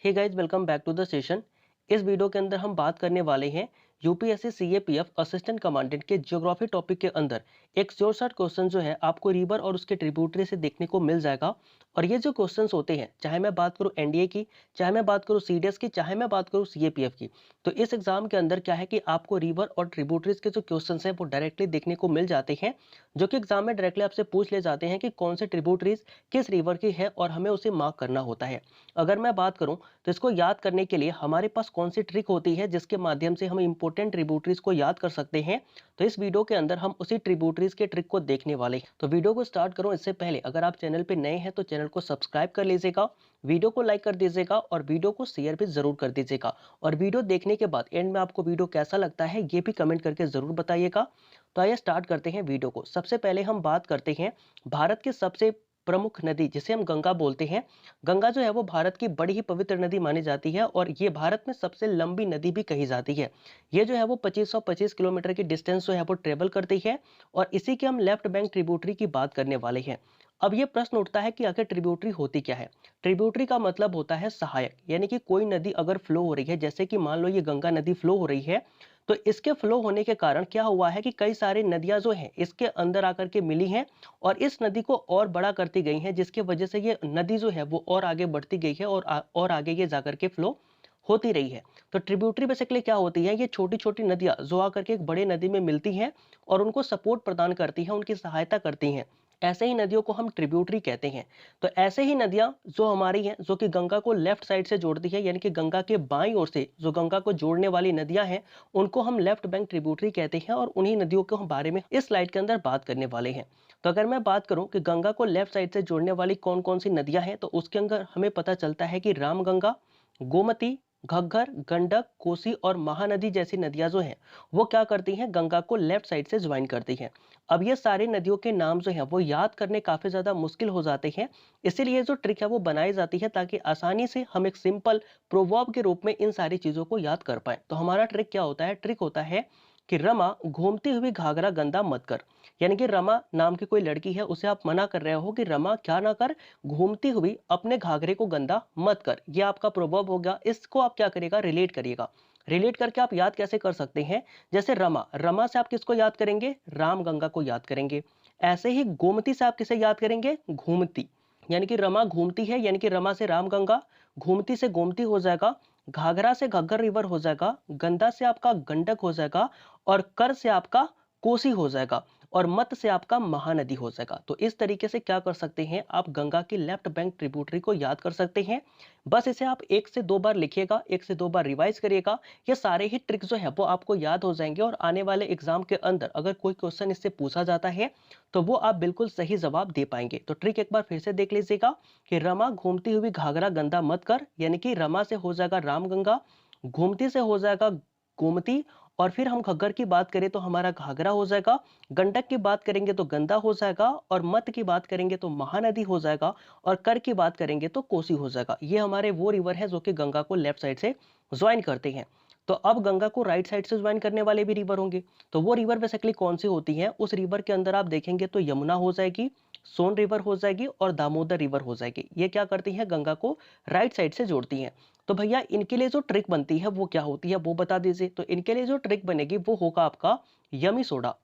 Hey guys, welcome back to the session. इस video के अंदर हम बात करने वाले हैं यूपीएससी सीएपीएफ असिस्टेंट कमांडेंट के ज्योग्राफी टॉपिक के अंदर एक शॉर्ट शॉर्ट क्वेश्चन जो है आपको रिवर और उसके ट्रिब्यूटरी से देखने को मिल जाएगा। और ये जो क्वेश्चंस होते हैं, चाहे मैं बात करूं एनडीए की, चाहे मैं बात करूं सीडीएस की, चाहे मैं बात करूं सीएपीएफ की, तो इस एग्जाम के अंदर क्या है कि आपको रिवर और ट्रिब्यूटरीज के जो क्वेश्चंस हैं वो डायरेक्टली देखने को मिल जाते हैं, जो कि एग्जाम में डायरेक्टली आपसे पूछ ले जाते हैं कि कौन से ट्रिब्यूटरीज किस रिवर की है और हमें उसे मार्क करना होता है। अगर मैं बात करूं तो इसको याद करने के लिए हमारे पास कौन सी ट्रिक होती है जिसके माध्यम से हम इंपॉर्टेंट ट्रिब्यूटरीज को याद कर सकते हैं, तो इस वीडियो के अंदर हम उसी ट्रिब्यूटरीज के ट्रिक को देखने वाले हैं। तो वीडियो को स्टार्ट करूं इससे पहले अगर आप चैनल पे नए हैं तो चैनल को सब्सक्राइब कर लीजिएगा, वीडियो को लाइक कर दीजिएगा और वीडियो को शेयर भी जरूर कर दीजिएगा। और वीडियो देखने के बाद एंड में आपको वीडियो कैसा लगता है ये भी कमेंट करके जरूर बताइएगा। तो आइए स्टार्ट करते हैं वीडियो को। सबसे पहले हम बात करते हैं भारत के सबसे प्रमुख नदी जिसे हम गंगा बोलते हैं। गंगा जो है वो भारत की बड़ी ही पवित्र नदी मानी जाती है और ये भारत में सबसे लंबी नदी भी कही जाती है। ये जो है वो 2525 किलोमीटर की डिस्टेंस जो है वो ट्रेवल करती है और इसी के हम लेफ्ट बैंक ट्रिब्यूटरी की बात करने वाले हैं। अब ये प्रश्न उठता है कि आखिर ट्रिब्यूटरी होती क्या है। ट्रिब्यूटरी का मतलब होता है सहायक, यानी कि कोई नदी अगर फ्लो हो रही है, जैसे कि मान लो ये गंगा नदी फ्लो हो रही है, तो इसके फ्लो होने के कारण क्या हुआ है कि कई सारी नदियां जो हैं इसके अंदर आकर के मिली हैं और इस नदी को और बड़ा करती गई हैं, जिसकी वजह से ये नदी जो है वो और आगे बढ़ती गई है और आगे ये जाकर के फ्लो होती रही है। तो ट्रिब्यूटरी बेसिकली क्या होती है, ये छोटी छोटी नदियां जो आकर के एक बड़े नदी में मिलती हैं और उनको सपोर्ट प्रदान करती हैं, उनकी सहायता करती हैं। ऐसे ही नदियों को हम ट्रिब्यूटरी कहते हैं। तो ऐसे ही नदियां जो हमारी हैं, जो कि गंगा को लेफ्ट साइड से जोड़ती है, यानी कि गंगा के बाईं ओर से जो गंगा को जोड़ने वाली नदियां हैं, उनको हम लेफ्ट बैंक ट्रिब्यूटरी कहते हैं और उन्हीं नदियों के बारे में इस स्लाइड के अंदर बात करने वाले हैं। तो अगर मैं बात करूं कि गंगा को लेफ्ट साइड से जोड़ने वाली कौन कौन सी नदियां हैं, तो उसके अंदर हमें पता चलता है कि रामगंगा, गोमती, घग्गर, गंडक, कोसी और महानदी जैसी नदियां जो हैं वो क्या करती हैं, गंगा को लेफ्ट साइड से ज्वाइन करती हैं। अब ये सारी नदियों के नाम जो हैं वो याद करने काफी ज्यादा मुश्किल हो जाते हैं, इसीलिए जो ट्रिक है वो बनाई जाती है ताकि आसानी से हम एक सिंपल प्रोवर्ब के रूप में इन सारी चीजों को याद कर पाए। तो हमारा ट्रिक क्या होता है, ट्रिक होता है कि रमा घूमती हुई घाघरा गंदा मत कर। यानी कि रमा नाम की कोई लड़की है, उसे आप मना कर रहे हो कि रमा क्या ना कर, घूमती हुई अपने घाघरे को गंदा मत कर। ये आपका प्रोवर्ब हो गया। इसको आप क्या करिएगा, रिलेट करिएगा। रिलेट करके आप याद कैसे कर सकते हैं, जैसे रमा, रमा से आप किसको याद करेंगे, राम गंगा को याद करेंगे। ऐसे ही गोमती से आप किसे याद करेंगे, घूमती, यानी कि रमा घूमती है, यानी कि रमा से राम गंगा, घूमती से गोमती हो जाएगा, घाघरा से घग्गर रिवर हो जाएगा, गंदा से आपका गंडक हो जाएगा और कर से आपका कोसी हो जाएगा और मत से आपका महानदी हो जाएगा। तो इस तरीके से क्या कर सकते हैं, आप गंगा की लेफ्ट बैंक ट्रिब्यूटरी को याद कर सकते हैं। बस इसे आप 1 से 2 बार लिखिएगा, 1 से 2 बार रिवाइज करिएगा। ये सारे ही ट्रिक्स जो है वो आपको याद हो जाएंगे और आने वाले एग्जाम के अंदर अगर कोई क्वेश्चन इससे पूछा जाता है तो वो आप बिल्कुल सही जवाब दे पाएंगे। तो ट्रिक एक बार फिर से देख लीजिएगा कि रमा घूमती हुई घाघरा गंदा मत कर, यानी कि रमा से हो जाएगा रामगंगा, घूमती से हो जाएगा गोमती, और फिर हम घग्गर की बात करें तो हमारा घाघरा हो जाएगा, गंडक की बात करेंगे तो गंदा हो जाएगा और मत की बात करेंगे तो महानदी हो जाएगा और कर की बात करेंगे तो कोसी हो जाएगा। ये हमारे वो रिवर है जो कि गंगा को लेफ्ट साइड से ज्वाइन करते हैं। तो अब गंगा को राइट साइड से ज्वाइन करने वाले भी रिवर होंगे, तो वो रिवर बेसिकली कौन सी होती है, उस रिवर के अंदर आप देखेंगे तो यमुना हो जाएगी, सोन रिवर हो जाएगी और दामोदर रिवर हो जाएगी। ये क्या करती है, गंगा को राइट साइड से जोड़ती हैं। तो भैया इनके लिए जो ट्रिक बनती है वो क्या होती है वो बता दीजिए। तो इनके लिए जो ट्रिक बनेगी वो होगा आपका यमी सोडा।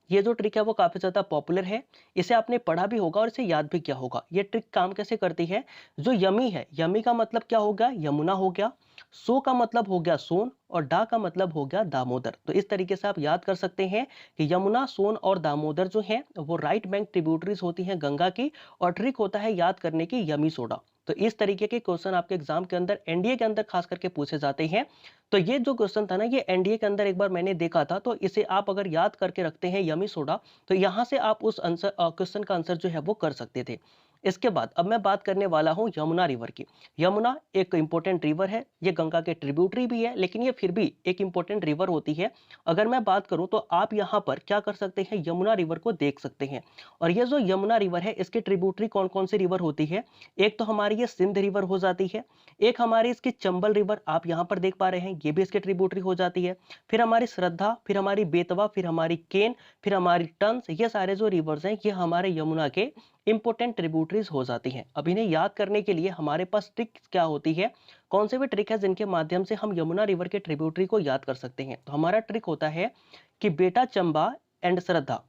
ये जो ट्रिक है वो काफी ज्यादा पॉपुलर है, इसे आपने पढ़ा भी होगा और इसे याद भी किया होगा। ये ट्रिक काम कैसे करती है, जो यमी है, यमी का मतलब क्या हो गया, यमुना हो गया, सो का मतलब हो गया सोन और डा का मतलब हो गया दामोदर। तो इस तरीके से आप याद कर सकते हैं कि यमुना, सोन और दामोदर जो है वो राइट बैंक ट्रिब्यूटरीज होती हैं गंगा की, और ट्रिक होता है याद करने की यमी सोडा। तो इस तरीके के क्वेश्चन आपके एग्जाम के अंदर, एनडीए के अंदर खास करके पूछे जाते हैं। तो ये जो क्वेश्चन था ना, ये एनडीए के अंदर एक बार मैंने देखा था, तो इसे आप अगर याद करके रखते हैं यमी सोडा, तो यहां से आप उस आंसर क्वेश्चन का आंसर जो है वो कर सकते थे। इसके बाद अब मैं बात करने वाला हूं यमुना रिवर की। यमुना एक इंपॉर्टेंट रिवर है, ये गंगा के ट्रिब्यूटरी भी है, लेकिन ये फिर भी एक इंपॉर्टेंट रिवर होती है। अगर मैं बात करूं तो आप यहां पर क्या कर सकते हैं, यमुना रिवर को देख सकते हैं। और ये जो यमुना रिवर है इसके ट्रिब्यूटरी कौन कौन सी रिवर होती है, एक तो हमारी ये सिंध रिवर हो जाती है, एक हमारी इसकी चंबल रिवर आप यहां पर देख पा रहे हैं, ये भी इसके ट्रिब्यूटरी हो जाती है, फिर हमारी श्रद्धा, फिर हमारी बेतवा, फिर हमारी केन, फिर हमारी टंस। ये सारे जो रिवर्स हैं ये हमारे यमुना के इंपॉर्टेंट ट्रिब्यूटरीज हो जाती हैं। अब इन्हें याद करने के लिए हमारे पास ट्रिक क्या होती है, कौन से भी ट्रिक है जिनके माध्यम से हम यमुना रिवर के ट्रिब्यूटरी को याद कर सकते हैं। तो हमारा ट्रिक होता है कि बेटा चंबा एंड श्रद्धा,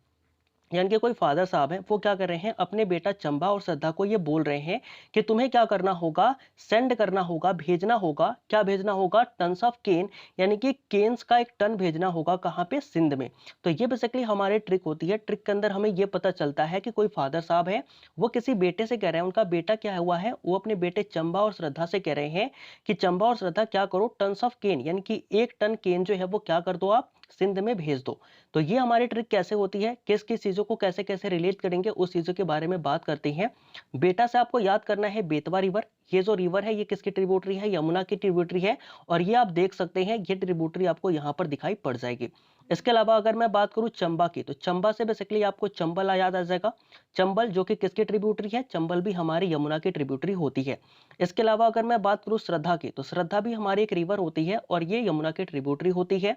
यानी कि कोई फादर साहब हैं, वो क्या कर रहे हैं, अपने बेटा चंबा और श्रद्धा को ये बोल रहे हैं कि तुम्हें क्या करना होगा, सेंड करना होगा, भेजना होगा। क्या भेजना होगा, टन्स ऑफ केन, यानी कि केन्स का एक टन भेजना होगा। कहाँ पे, सिंध में। तो ये बेसिकली हमारे ट्रिक होती है। ट्रिक के अंदर हमें ये पता चलता है कि कोई फादर साहब है, वो किसी बेटे से कह रहे हैं, उनका बेटा क्या हुआ है, वो अपने बेटे चंबा और श्रद्धा से कह रहे हैं कि चंबा और श्रद्धा क्या करो, टन्स ऑफ केन, यानी कि 1 टन केन जो है वो क्या कर दो आप, सिंध में भेज दो। तो ये हमारी ट्रिक कैसे होती है, किस किस चीजों को कैसे कैसे रिलेट करेंगे, उस चीजों के बारे में बात करते हैं। बेटा से आपको याद करना है बेतवा रिवर। ये जो रिवर है ये किसकी ट्रिब्यूटरी है, यमुना की ट्रिब्यूटरी है। और ये आप देख सकते हैं, ये ट्रिब्यूटरी आपको यहाँ पर दिखाई पड़ जाएगी। इसके अलावा अगर मैं बात करूं चंबा की, तो चंबा से बेसिकली आपको चंबल याद आ जाएगा। चंबल जो कि किसकी ट्रिब्यूटरी है, चंबल भी हमारी यमुना की ट्रिब्यूटरी होती है। इसके अलावा अगर मैं बात करूं श्रद्धा की, तो श्रद्धा भी हमारी एक रिवर होती है और ये यमुना की ट्रिब्यूटरी होती है।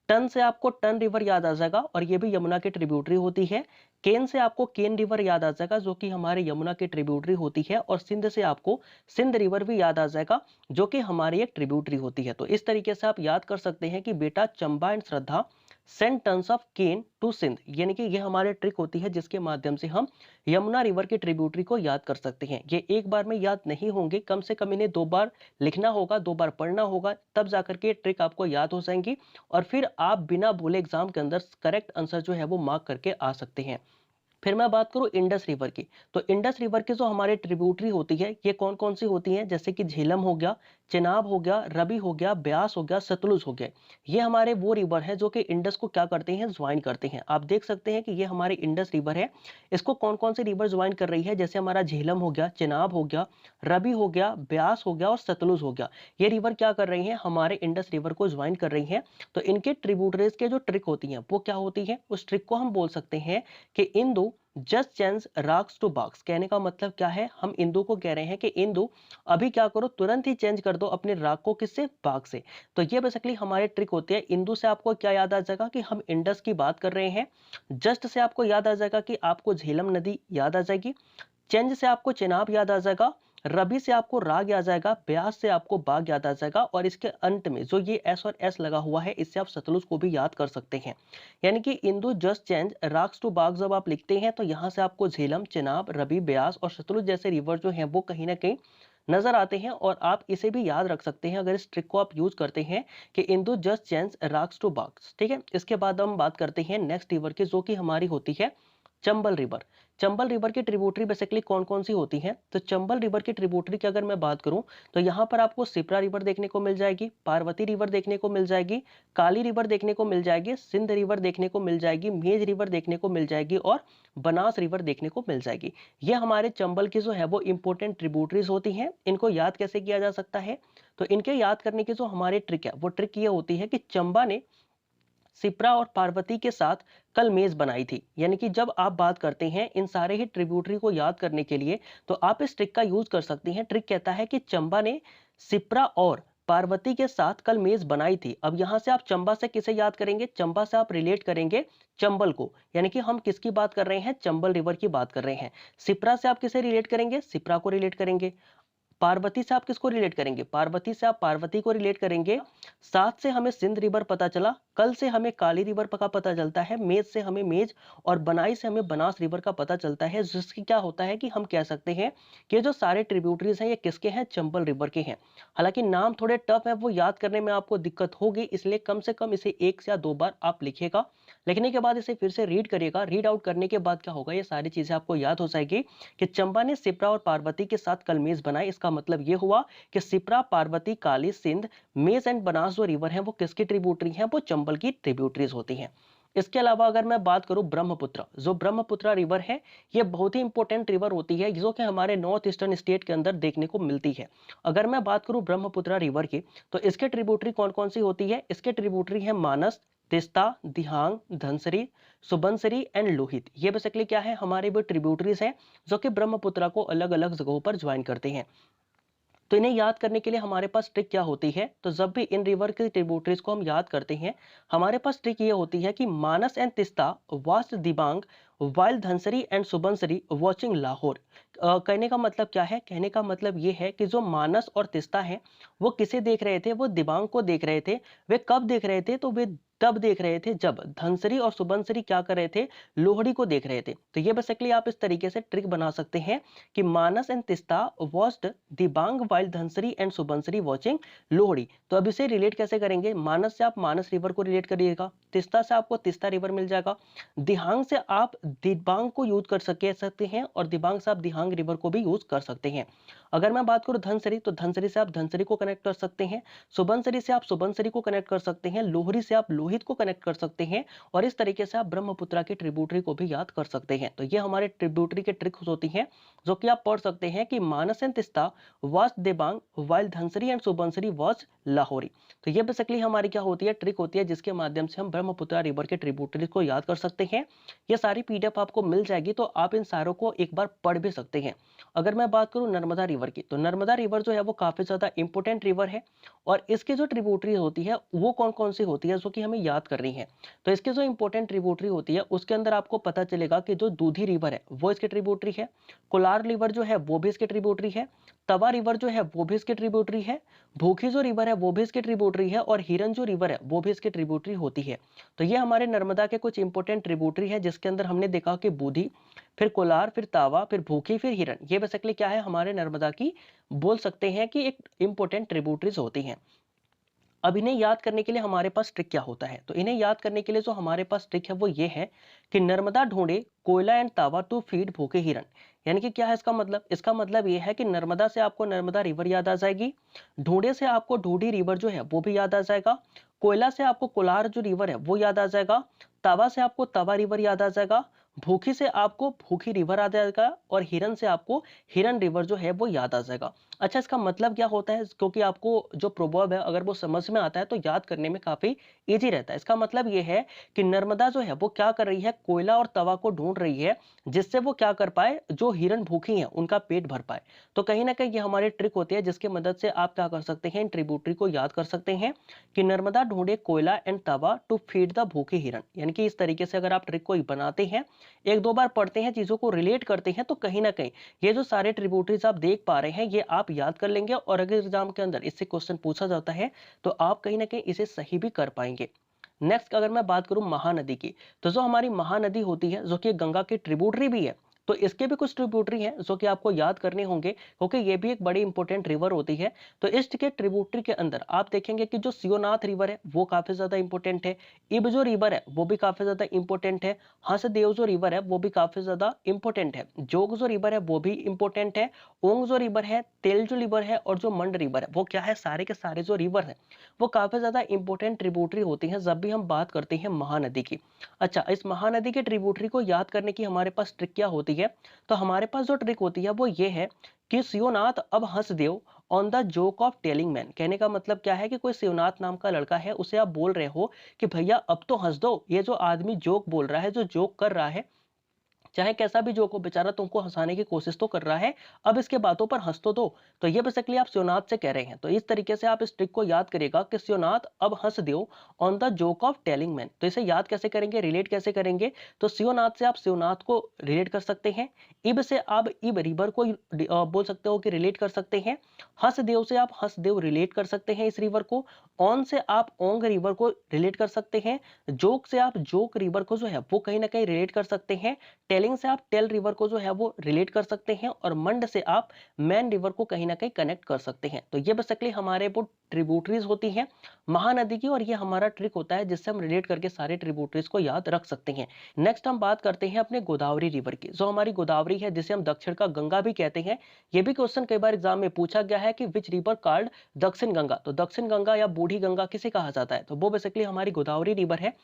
टन से आपको टन रिवर याद आ जाएगा और ये भी यमुना की ट्रिब्यूटरी होती है। केन से आपको केन रिवर याद आ जाएगा जो कि हमारे यमुना की ट्रिब्यूटरी होती है। और सिंध से आपको सिंध रिवर भी याद आ जाएगा जो कि हमारी एक ट्रिब्यूटरी होती है। तो इस तरीके से आप याद कर सकते हैं कि बेटा Chamba and Shraddha send tons of cane to Sindh, यानी कि ये हमारे ट्रिक होती है जिसके माध्यम से हम यमुना रिवर की ट्रिब्यूटरी को याद कर सकते हैं। ये एक बार में याद नहीं होंगे, कम से कम इन्हें 2 बार लिखना होगा, 2 बार पढ़ना होगा, तब जाकर के ट्रिक आपको याद हो जाएंगी। और फिर आप बिना भूले एग्जाम के अंदर करेक्ट आंसर जो है वो मार्क करके आ सकते हैं। फिर मैं बात करूं इंडस रिवर की, तो इंडस रिवर की जो हमारे ट्रिब्यूटरी होती है ये कौन कौन सी होती हैं, जैसे कि झेलम हो गया, चिनाब हो गया, रवि हो गया, ब्यास हो गया, सतलुज हो गया। ये हमारे वो रिवर है जो कि इंडस को क्या करते हैं, ज्वाइन करते हैं। आप देख सकते हैं कि ये हमारे इंडस रिवर है, इसको कौन कौन सी रिवर ज्वाइन कर रही है, जैसे हमारा झेलम हो गया, चिनाब हो गया, रवि हो गया, ब्यास हो गया और सतलुज हो गया। ये रिवर क्या कर रही है, हमारे इंडस रिवर को ज्वाइन कर रही है। तो इनके ट्रिब्यूटरीज के जो ट्रिक होती है वो क्या होती है, उस ट्रिक को हम बोल सकते हैं कि Indu just change rags to bags. कहने का मतलब क्या है, हम इंदु को कह रहे हैं कि इंदु अभी क्या करो, तुरंत ही चेंज कर दो अपने राग को, किससे, बाघ से। तो ये बेसिकली हमारे ट्रिक होती है। इंदु से आपको क्या याद आ जाएगा कि हम इंडस की बात कर रहे हैं। जस्ट से आपको याद आ जाएगा कि आपको झेलम नदी याद आ जाएगी। चेंज से आपको चिनाब याद आ जाएगा। रबी से आपको राग याद आ जाएगा। ब्यास से आपको बाग याद आ जाएगा। और इसके अंत में जो ये एस और एस लगा हुआ है, इससे आप सतलुज को भी याद कर सकते हैं। यानी कि Indu just change rags to bag जब आप लिखते हैं तो यहाँ से आपको झेलम, चिनाब, रबी, ब्यास और सतलुज जैसे रिवर जो हैं वो कहीं ना कहीं नजर आते हैं। और आप इसे भी याद रख सकते हैं अगर इस ट्रिक को आप यूज करते हैं कि Indu just change rags to bags. ठीक है, इसके बाद हम बात करते हैं नेक्स्ट रिवर की, जो कि हमारी होती है चंबल रिवर। चंबल रिवर की ट्रिब्यूटरी बेसिकली कौन कौन सी होती हैं, तो चंबल रिवर की ट्रिब्यूटरी की अगर मैं बात करूं तो यहाँ पर आपको सिप्रा रिवर देखने को मिल जाएगी, पार्वती रिवर देखने को मिल जाएगी, काली रिवर देखने को मिल जाएगी, सिंध रिवर देखने को मिल जाएगी, मेज रिवर देखने को मिल जाएगी और बनास रिवर देखने को मिल जाएगी। ये हमारे चंबल की जो है वो इंपॉर्टेंट ट्रिब्यूटरीज होती हैं। इनको याद कैसे किया जा सकता है, तो इनके याद करने की जो हमारी ट्रिक है वो ट्रिक ये होती है कि चंबा ने सिप्रा और पार्वती के साथ कल मेज बनाई थी। यानी कि जब आप बात करते हैं इन सारे ही ट्रिब्यूटरी को याद करने के लिए तो आप इस ट्रिक का यूज कर सकते हैं। ट्रिक कहता है कि चंबा ने सिप्रा और पार्वती के साथ कल मेज बनाई थी। अब यहां से आप चंबा से किसे याद करेंगे, चंबा से आप रिलेट करेंगे चंबल को। यानी कि हम किसकी बात कर रहे हैं, चंबल रिवर की बात कर रहे हैं। सिप्रा से आप किसे रिलेट करेंगे, सिप्रा को रिलेट करेंगे। पार्वती से आप किसको रिलेट करेंगे, पार्वती से आप पार्वती को रिलेट करेंगे। साथ से हमें सिंध रिवर पता चला, कल से हमें काली रिवर का पता चलता है, मेज से हमें मेज और बनाई से हमें बनास रिवर का पता चलता है। जिसकी क्या होता है कि हम कह सकते हैं कि जो सारे ट्रिब्यूटरीज हैं ये किसके हैं, चंबल रिवर के हैं। हालांकि नाम थोड़े टफ है, वो याद करने में आपको दिक्कत होगी, इसलिए कम से कम इसे 1 या 2 बार आप लिखेगा। लिखने के बाद इसे फिर से रीड करिएगा। रीड आउट करने के बाद क्या होगा, ये सारी चीजें आपको याद हो जाएगी कि चंबा ने सिप्रा और पार्वती के साथ कल मेज बनाई। इसका मतलब ये हुआ कि सिप्रा, पार्वती, काली, सिंध, मेज एंड बनास जो रिवर हैं वो किसकी ट्रिब्यूटरी हैं, वो चंबल की ट्रिब्यूटरीज होती हैं। इसके अलावा अगर मैं बात करूं ब्रह्मपुत्र, जो ब्रह्मपुत्र रिवर है ये बहुत ही इंपॉर्टेंट रिवर होती है जो कि हमारे नॉर्थ ईस्टर्न स्टेट के अंदर देखने को मिलती है। अगर मैं बात करूं ब्रह्मपुत्र रिवर की तो इसके ट्रिब्यूटरी कौन कौन सी होती है, इसके ट्रिब्यूटरी है मानस, तिस्ता, दिहांग, धनसरी, सुबनसरी एंड लोहित। ये बेसिकली क्या है, हमारे वो ट्रिब्यूटरीज हैं जो कि ब्रह्मपुत्र को अलग अलग जगहों पर ज्वाइन करते हैं। तो इन्हें याद करने के लिए हमारे पास ट्रिक क्या होती है, तो जब भी इन रिवर के ट्रिब्यूटरीज को हम याद करते हैं, हमारे पास ट्रिक ये होती है कि Manas and Teesta vast Dibang while Dhansiri and Subansiri watching Lahore. कहने का मतलब क्या है, कहने का मतलब ये है कि जो मानस और तिस्ता है वो किसे देख रहे थे, वो दिबांग को देख रहे थे। वे कब देख रहे थे, तो वे तब देख रहे थे जब धनसरी और सुबनसरी क्या कर रहे थे, लोहड़ी को देख रहे थे। तो ये बेसिकली आप इस तरीके से ट्रिक बना सकते हैं कि Manas and Teesta watched Dibang while Dhansiri and Subansiri watching Lohri. तो अब इसे रिलेट कैसे करेंगे, मानस से आप मानस रिवर को रिलेट करिएगा, तिस्ता से आपको तिस्ता रिवर मिल जाएगा, दिहांग से आप दिबांग को यूज कर सकते हैं और दिबांग से आप दिहांग रिवर को भी यूज कर सकते हैं। अगर मैं बात करूं धनसरी, तो धनसरी से आप धनसरी को कनेक्ट कर सकते हैं, सुबनसरी से आप सुबनसरी को कनेक्ट कर सकते हैं, लोहरी से आप लोहित को कनेक्ट कर सकते हैं, और इस तरीके से आप ब्रह्मपुत्रा के ट्रिब्यूटरी को भी याद कर सकते हैं। तो ये हमारे ट्रिब्यूटरी के ट्रिक्स होती हैं जो कि आप पढ़ सकते हैं कि Manas and Teesta was Dibang while Dhansiri and Subansiri was Lahori. तो ये बेसिकली हमारी क्या होती है, ट्रिक होती है जिसके माध्यम से हम ब्रह्मपुत्रा रिवर के ट्रिब्यूटरीज को याद कर सकते हैं। ये सारी पीडीएफ आपको मिल जाएगी, तो आप इन सारों को एक बार पढ़ भी सकते हैं। अगर मैं बात करूं नर्मदा रिवर की, तो नर्मदा रिवर जो है वो काफी ज्यादा इंपॉर्टेंट रिवर है, और इसकी जो ट्रिब्यूटरी होती है वो कौन कौन सी होती है जो कि हमें याद करनी है। तो इसकी जो इंपॉर्टेंट ट्रिब्यूटरी होती है उसके अंदर आपको पता चलेगा कि जो दूधी रिवर है वो इसके ट्रिब्यूटरी है, कोलार रिवर जो है वो भी इसके ट्रिब्यूटरी है, तवा रिवर जो है वो भी इसके ट्रिब्यूटरी है, भूखी जो रिवर है वो भी इसके ट्रिब्यूटरी है, और हिरन जो रिवर है वो भी इसके ट्रिब्यूटरी होती है। तो ये हमारे नर्मदा के कुछ इंपॉर्टेंट ट्रिब्यूटरी है, जिसके अंदर हमने देखा कि बूधी, फिर कोलार, फिर तावा, फिर भूखी, फिर हिरन, ये बेसिकली क्या है, हमारे नर्मदा की बोल सकते हैं कि एक इंपॉर्टेंट ट्रिब्यूटरीज होती हैं। अब इन्हें याद करने के लिए हमारे पास ट्रिक क्या होता है, तो इन्हें याद करने के लिए जो हमारे पास ट्रिक है वो ये है कि नर्मदा ढूंढे कोयला एंड तावा टू फीड भूखे हिरन। यानी कि क्या है इसका मतलब, इसका मतलब ये है कि नर्मदा से आपको नर्मदा रिवर याद आ जाएगी, ढूंढे से आपको ढूंढी रिवर जो है वो भी याद आ जाएगा, कोयला से आपको कोलार जो रिवर है वो याद आ जाएगा, तावा से आपको तवा रिवर याद आ जाएगा, भूखी से आपको भूखी रिवर आ जाएगा, और हिरन से आपको हिरन रिवर जो है वो याद आ जाएगा। अच्छा, इसका मतलब क्या होता है, क्योंकि आपको जो प्रोवर्ब है अगर वो समझ में आता है तो याद करने में काफी इजी रहता है। इसका मतलब ये है कि नर्मदा जो है वो क्या कर रही है, कोयला और तवा को ढूंढ रही है, जिससे वो क्या कर पाए, जो हिरन भूखी हैं उनका पेट भर पाए। तो कहीं ना कहीं ये हमारी ट्रिक होती है जिसकी मदद से आप क्या कर सकते हैं, इन ट्रिब्यूटरी को याद कर सकते हैं कि नर्मदा ढूंढे कोयला एंड तवा टू फीड द भूखे हिरन। यानी कि इस तरीके से अगर आप ट्रिक को बनाते हैं, एक दो बार पढ़ते हैं, चीजों को रिलेट करते हैं, तो कहीं ना कहीं ये जो सारे ट्रिब्यूटरीज आप देख पा रहे हैं ये आप याद कर लेंगे, और अगर एग्जाम के अंदर इससे क्वेश्चन पूछा जाता है तो आप कहीं ना कहीं इसे सही भी कर पाएंगे। नेक्स्ट अगर मैं बात करूं महानदी की, तो जो हमारी महानदी होती है जो कि गंगा की ट्रिब्यूटरी भी है, तो इसके भी कुछ ट्रिब्यूटरी हैं जो कि आपको याद करने होंगे, क्योंकि ये भी एक बड़ी इंपॉर्टेंट रिवर होती है। तो इसके ट्रिब्यूटरी के अंदर आप देखेंगे कि जो शिवनाथ रिवर है वो काफी ज्यादा इंपॉर्टेंट है, इब जो रिवर है वो भी काफी ज्यादा इंपॉर्टेंट है, हंसदेव जो रिवर है वो भी काफी ज्यादा इंपॉर्टेंट है, जोग जो रिवर है वो भी इंपॉर्टेंट है, ओंग जो रिवर है, तेल जो रिवर है, और जो मंड रिवर है, वो क्या है, सारे के सारे जो रिवर है वो काफी ज्यादा इंपॉर्टेंट ट्रिब्यूटरी होती हैं जब भी हम बात करते हैं महानदी की। अच्छा, इस महानदी के ट्रिब्यूटरी को याद करने की हमारे पास ट्रिक क्या होती है, तो हमारे पास जो ट्रिक होती है वो ये है कि शिवनाथ अब Hans Dev on the joke of telling man. कहने का मतलब क्या है कि कोई शिवनाथ नाम का लड़का है, उसे आप बोल रहे हो कि भैया अब तो हंस दो, ये जो आदमी जोक बोल रहा है, जो जोक कर रहा है, चाहे कैसा भी जोक हो, बेचारा तुमको हंसाने की कोशिश तो कर रहा है, अब इसके बातों पर हंस तो दो। तो ये बेसिकली आप शिवनाथ से कह रहे हैं। तो इस तरीके से आप इस ट्रिक को याद करेगा कि शिवनाथ अब हंस दो on the joke of telling man. तो इसे याद कैसे करेंगे, रिलेट कैसे करेंगे, तो शिवनाथ से आप शिवनाथ को रिलेट कर सकते हैं, इब से आप इब रिवर को बोल सकते हो कि रिलेट कर सकते हैं, हंस देव से आप हंस देव रिलेट कर सकते हैं इस रिवर को, ऑन से आप ओंग रिवर को रिलेट कर सकते हैं, जोक से आप जोक रिवर को जो है वो कहीं ना कहीं रिलेट कर सकते हैं, टेलिंग से आप टेल रिवर को जो है वो रिलेट कर सकते हैं, और मंड से आप मैन रिवर को कहीं ना कहीं कनेक्ट कर सकते हैं। तो ये बेसिकली हमारे वो ट्रिब्यूटरीज होती हैं महानदी की, और ये हमारा ट्रिक होता है जिससे हम रिलेट करके सारे ट्रिब्यूटरीज को याद रख सकते हैं। नेक्स्ट हम बात करते हैं अपने गोदावरी रिवर की, जो हमारी गोदावरी है जिसे हम दक्षिण का गंगा भी कहते हैं। ये भी क्वेश्चन कई बार एग्जाम में पूछा गया है कि विच रिवर कॉल्ड दक्षिण गंगा। तो दक्षिण गंगा या बूढ़ी गंगा किसे कहा जाता है, तो वो बेसिकली हमारी गोदावरी रिवर है,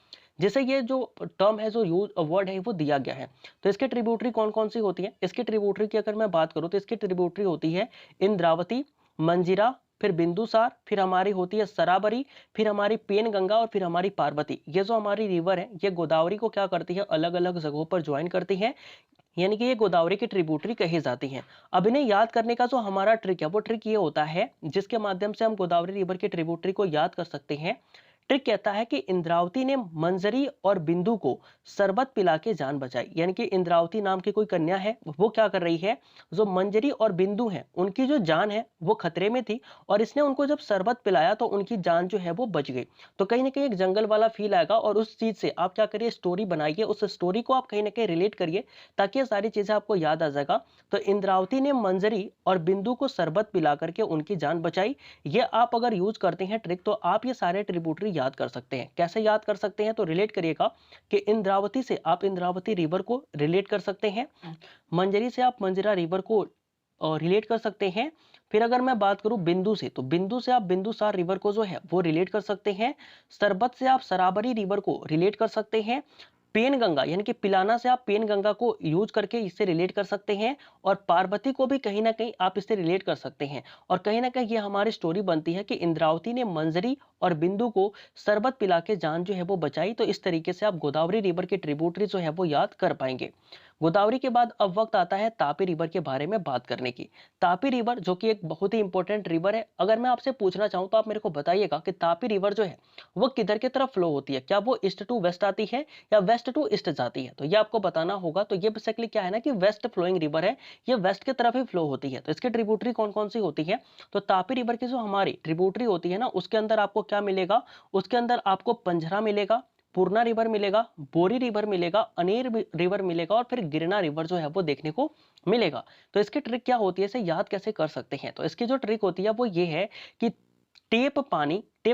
जिसे ये जो टर्म है, जो यूज वर्ड है वो दिया गया है। तो इसके ट्रिब्यूटरी कौन कौन सी होती है, इसकी ट्रिब्यूटरी की अगर मैं बात करूं तो इसकी ट्रिब्यूटरी होती है इंद्रावती, मंजीरा, फिर बिंदुसार, फिर हमारी होती है सराबरी, फिर हमारी पेन गंगा, और फिर हमारी पार्वती। ये जो हमारी रिवर है ये गोदावरी को क्या करती है, अलग अलग जगहों पर ज्वाइन करती है, यानी कि ये गोदावरी की ट्रिब्यूटरी कही जाती हैं। अब इन्हें याद करने का जो हमारा ट्रिक है वो ट्रिक ये होता है जिसके माध्यम से हम गोदावरी रिवर की ट्रिब्यूटरी को याद कर सकते हैं। ट्रिक कहता है कि इंद्रावती ने मंजरी और बिंदु को शरबत पिला के जान बचाई। यानी कि इंद्रावती नाम की कोई कन्या है, वो क्या कर रही है, जो मंजरी और बिंदु है उनकी जो जान है वो खतरे में थी और इसने उनको जब शरबत पिलाया तो उनकी जान जो है वो बच गई। तो कहीं ना कहीं एक जंगल वाला फील आएगा और उस चीज से आप क्या करिए, स्टोरी बनाइए, उस स्टोरी को आप कहीं ना कहीं रिलेट करिए ताकि ये सारी चीजें आपको याद आ जाएगा। तो इंद्रावती ने मंजरी और बिंदु को शरबत पिला करके उनकी जान बचाई। ये आप अगर यूज करते हैं ट्रिक तो आप ये सारे ट्रिब्यूटरी याद कर सकते हैं। कैसे याद कर सकते हैं, तो रिलेट करिएगा कि इंद्रावती से आप इंद्रावती रिवर को रिलेट कर सकते हैं, मंजरी से आप मंजरा रिवर को रिलेट कर सकते हैं। फिर अगर मैं बात करूं बिंदु से, तो बिंदु से आप बिंदुसार रिवर को जो है वो रिलेट कर सकते हैं। शरबत से आप शराबरी रिवर को रिलेट कर सकते हैं। पेन गंगा यानी कि पिलाना से आप पेन गंगा को यूज करके इससे रिलेट कर सकते हैं। और पार्वती को भी कहीं ना कहीं आप इससे रिलेट कर सकते हैं। और कहीं ना कहीं ये हमारी स्टोरी बनती है कि इंद्रावती ने मंजरी और बिंदु को शरबत पिला के जान जो है वो बचाई। तो इस तरीके से आप गोदावरी रिवर की ट्रिब्यूटरी जो है वो याद कर पाएंगे। गोदावरी के बाद अब वक्त आता है तापी रिवर के बारे में बात करने की। तापी रिवर जो कि एक बहुत ही इंपॉर्टेंट रिवर है, अगर मैं आपसे पूछना चाहूं तो आप मेरे को बताइएगा कि तापी रिवर जो है वो किधर की तरफ फ्लो होती है, क्या वो ईस्ट टू वेस्ट आती है या वेस्ट टू ईस्ट जाती है। तो ये आपको बताना होगा। तो ये बेसिकली क्या है ना कि वेस्ट फ्लोइंग रिवर है, ये वेस्ट की तरफ ही फ्लो होती है। तो इसकी ट्रिब्यूटरी कौन कौन सी होती है, तो तापी रिवर की जो हमारी ट्रिब्यूटरी होती है ना उसके अंदर आपको क्या मिलेगा, उसके अंदर आपको पंजरा मिलेगा, पूर्णा रिवर मिलेगा, बोरी रिवर मिलेगा, अनेर रिवर मिलेगा और फिर गिरना रिवर जो है वो देखने को मिलेगा। तो इसकी ट्रिक क्या होती है, इसे याद कैसे कर सकते हैं, तो इसकी जो ट्रिक होती है वो ये है कि टेप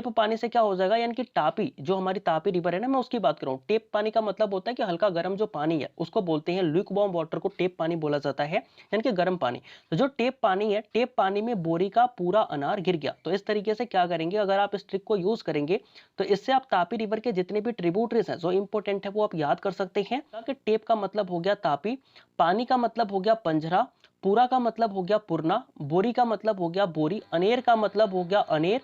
पानी से क्या हो जाएगा, यानी कि टापी जो हमारी तापी रिवर है ना, मैं उसकी बात कर रहा हूँ। टेप पानी का मतलब होता है कि हल्का गर्म जो पानी है उसको बोलते हैं ल्यूक वार्म वाटर को टेप पानी बोला जाता है, यानी कि गर्म पानी। तो जो टेप पानी है, टेप पानी में बोरी का पूरा अनार गिर गया। तो इस तरीके से क्या करेंगे, अगर आप इस ट्रिक को यूज करेंगे तो इससे आप तापी रिवर के जितने भी ट्रिब्यूटरीज हैं जो इंपॉर्टेंट है वो आप याद कर सकते हैं। कि टेप का मतलब हो गया तापी, पानी का मतलब हो गया पंजरा, पूरा का मतलब हो गया पुरना, बोरी का मतलब हो गया बोरी, अनेर का मतलब हो गया अनेर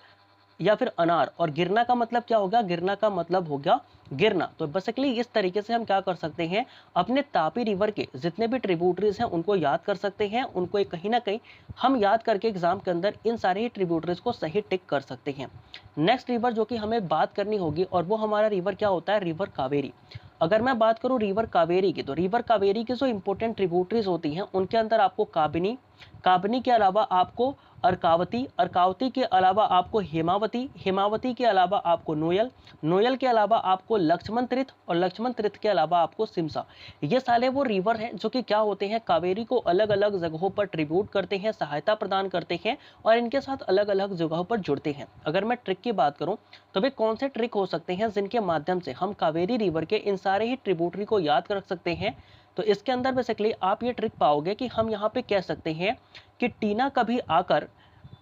या फिर अनार, और गिरना का मतलब क्या होगा, गिरना का मतलब हो गया गिरना। तो बेसिकली इस तरीके से हम क्या कर सकते हैं, अपने तापी रिवर के जितने भी ट्रिब्यूटरीज हैं उनको याद कर सकते हैं। उनको कहीं ना कहीं हम याद करके एग्जाम के अंदर इन सारे ही ट्रिब्यूटरीज को सही टिक कर सकते हैं। नेक्स्ट रिवर जो कि हमें बात करनी होगी और वो हमारा रिवर क्या होता है, रिवर कावेरी। अगर मैं बात करूं रिवर कावेरी की, तो रिवर कावेरी की जो इंपॉर्टेंट ट्रिब्यूटरीज होती हैं उनके अंदर आपको काबिनी, काबिनी के अलावा आपको अर्कावती, अर्कावती के अलावा आपको हेमावती, हेमावती के अलावा आपको नोयल, नोयल के अलावा आपको लक्ष्मण तीर्थ और लक्ष्मण तीर्थ के अलावा आपको सिमसा। ये सारे वो रिवर हैं जो कि क्या होते हैं, कावेरी को अलग अलग जगहों पर ट्रिब्यूट करते हैं, सहायता प्रदान करते हैं और इनके साथ अलग अलग जगहों पर जुड़ते हैं। अगर मैं ट्रिक की बात करूं तो वे कौन से ट्रिक हो सकते हैं जिनके माध्यम से हम कावेरी रिवर के इन सारे ही ट्रिब्यूटरी को याद कर सकते हैं। तो इसके अंदर बेसिकली आप ये ट्रिक पाओगे कि हम यहाँ पे कह सकते हैं कि टीना कभी आकर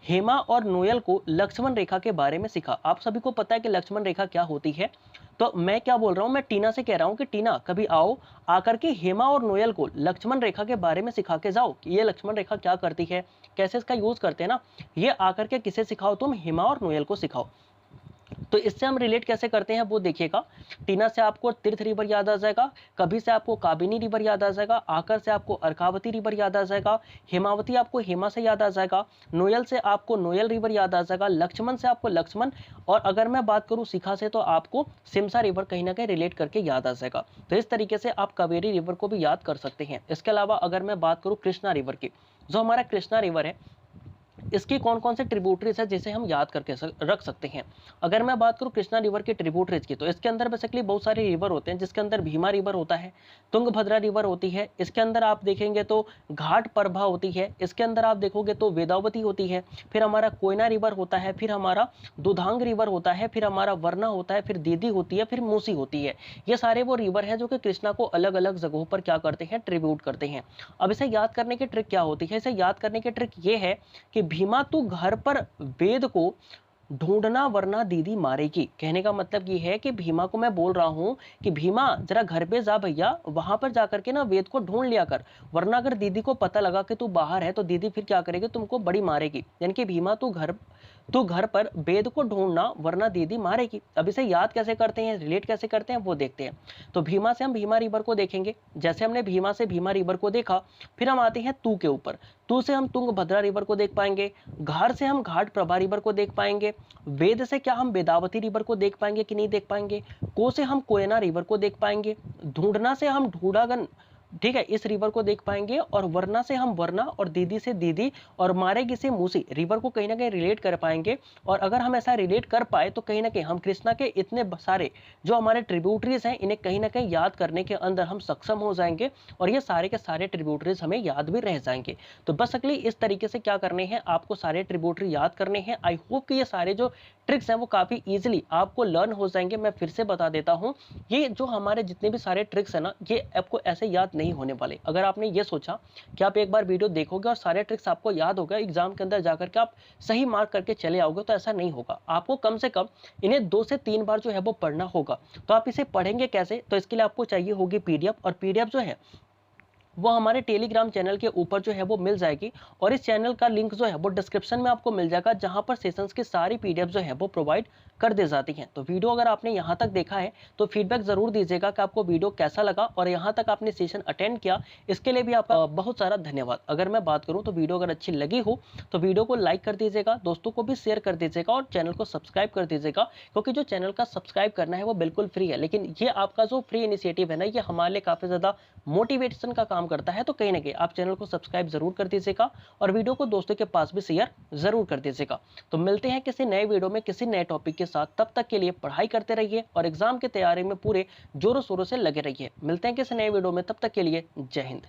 हेमा और नोयल को लक्ष्मण रेखा के बारे में सिखा। आप सभी को पता है कि लक्ष्मण रेखा क्या होती है। तो मैं क्या बोल रहा हूं, मैं टीना से कह रहा हूं कि टीना कभी आओ, आकर के हेमा और नोयल को लक्ष्मण रेखा के बारे में सिखा के जाओ कि ये लक्ष्मण रेखा क्या करती है, कैसे इसका यूज करते हैं ना। ये आकर के किसे सिखाओ, तुम हेमा और नोयल को सिखाओ। तो इससे हम रिलेट कैसे करते हैं वो देखिएगा। टीना से आपको तीर्थ रिवर याद आ जाएगा, कभी से आपको काबिनी रिवर याद आ जाएगा, आकर से आपको अर्कावती रिवर याद आ जाएगा, हेमावती आपको हेमा से याद आ जाएगा, नोयल से आपको नोयल रिवर याद आ जाएगा, लक्ष्मण से आपको लक्ष्मण, और अगर मैं बात करूं शिखा से तो आपको सिमसा रिवर कहीं ना कहीं रिलेट करके याद आ जाएगा। तो इस तरीके से आप कावेरी रिवर को भी याद कर सकते हैं। इसके अलावा अगर मैं बात करूं कृष्णा रिवर की, जो हमारा कृष्णा रिवर है इसकी कौन कौन से ट्रिब्यूटरीज है जिसे हम याद करके रख सकते हैं। अगर मैं बात करूं कृष्णा रिवर के ट्रिब्यूटरीज की, तो इसके अंदर बेसिकली बहुत सारे रिवर होते हैं, जिसके अंदर भीमा रिवर होता है, तुंगभद्रा रिवर होती है, इसके अंदर आप देखेंगे तो घाट प्रभा होती है, इसके अंदर आप देखोगे तो वेदावती होती है, फिर हमारा कोयना रिवर होता है, फिर हमारा दुधांग रिवर होता है, फिर हमारा वरना होता है, फिर दीदी होती है, फिर मूसी होती है। ये सारे वो रिवर है जो कि कृष्णा को अलग अलग जगहों पर क्या करते हैं, ट्रिब्यूट करते हैं। अब इसे याद करने की ट्रिक क्या होती है, इसे याद करने की ट्रिक ये है कि भीमा तू घर पर वेद को ढूंढना वरना दीदी मारेगी। कहने का मतलब ये है कि भीमा को मैं बोल रहा हूं कि भीमा जरा घर पे जा भैया, वहां पर जाकर के ना वेद को ढूंढ लिया कर, वरना अगर दीदी को पता लगा कि तू बाहर है तो दीदी फिर क्या करेगी, तुमको बड़ी मारेगी। यानी कि भीमा तू घर तू घर पर वेद को ढूंढना वरना दीदी मारेगी। अब इसे याद कैसे करते हैं, रिलेट कैसे करते हैं वो देखते हैं। तो भीमा से हम भीमा रिवर को देखेंगे। जैसे हमने भीमा से भीमा रिवर को देखा, फिर हम आते हैं तू के ऊपर। तू से हम तुंगभद्रा रिवर को देख पाएंगे। घाट से हम घाट प्रभा रिवर को देख पाएंगे। वेद से क्या हम वेदावती रिवर को देख पाएंगे कि नहीं देख पाएंगे। को से हम कोयना रिवर को देख पाएंगे। ढूंढना से हम ढूढ़ागन, ठीक है, इस रिवर को देख पाएंगे। और वरना से हम वरना, और दीदी से दीदी, और मारेगी से मूसी रिवर को कहीं ना कहीं रिलेट कर पाएंगे। और अगर हम ऐसा रिलेट कर पाए तो कहीं ना कहीं हम कृष्णा के इतने सारे जो हमारे ट्रिब्यूटरीज हैं इन्हें कहीं ना कहीं याद करने के अंदर हम सक्षम हो जाएंगे, और ये सारे के सारे ट्रिब्यूटरीज हमें याद भी रह जाएंगे। तो बस अगली इस तरीके से क्या करने हैं, आपको सारे ट्रिब्यूटरी याद करने हैं। आई होप कि ये सारे जो ट्रिक्स हैं वो काफी इजीली आपको लर्न हो जाएंगे। मैं फिर से बता देता हूं, ये जो हमारे जितने भी सारे ट्रिक्स है ना, ये आपको ऐसे याद नहीं होने वाले। अगर आपने ये सोचा कि आप एक बार वीडियो देखोगे और सारे ट्रिक्स आपको याद होगा, एग्जाम के अंदर जाकर के आप सही मार्क करके चले आओगे, तो ऐसा नहीं होगा। आपको कम से कम इन्हें 2 से 3 बार जो है वो पढ़ना होगा। तो आप इसे पढ़ेंगे कैसे, तो इसके लिए आपको चाहिए होगी पीडीएफ। और पीडीएफ जो है वो हमारे टेलीग्राम चैनल के ऊपर जो है वो मिल जाएगी। और इस चैनल का लिंक जो है वो डिस्क्रिप्शन में आपको मिल जाएगा, जहां पर सेशंस की सारी पीडीएफ जो है वो प्रोवाइड कर दी जाती हैं। तो वीडियो अगर आपने यहां तक देखा है तो फीडबैक जरूर दीजिएगा कि आपको वीडियो कैसा लगा, और यहां तक आपने सेशन अटेंड किया, इसके लिए भी आपका बहुत सारा धन्यवाद। अगर मैं बात करूं तो वीडियो अगर अच्छी लगी हो तो वीडियो को लाइक कर दीजिएगा, दोस्तों को भी शेयर कर दीजिएगा, और चैनल को सब्सक्राइब कर दीजिएगा। क्योंकि जो चैनल का सब्सक्राइब करना है वो बिल्कुल फ्री है, लेकिन ये आपका जो फ्री इनिशिएटिव है ना, ये हमारे लिए काफी ज्यादा मोटिवेशन का काम करता है। तो कहीं ना कहीं आप चैनल को सब्सक्राइब जरूर कर दीजिएगा, और वीडियो को दोस्तों के पास भी शेयर जरूर कर दीजिएगा। तो मिलते हैं किसी नए वीडियो में किसी नए टॉपिक के साथ। तब तक के लिए पढ़ाई करते रहिए और एग्जाम की तैयारी में पूरे जोरों शोरों से लगे रहिए। मिलते हैं किसी नए वीडियो में, तब तक के लिए जय हिंद।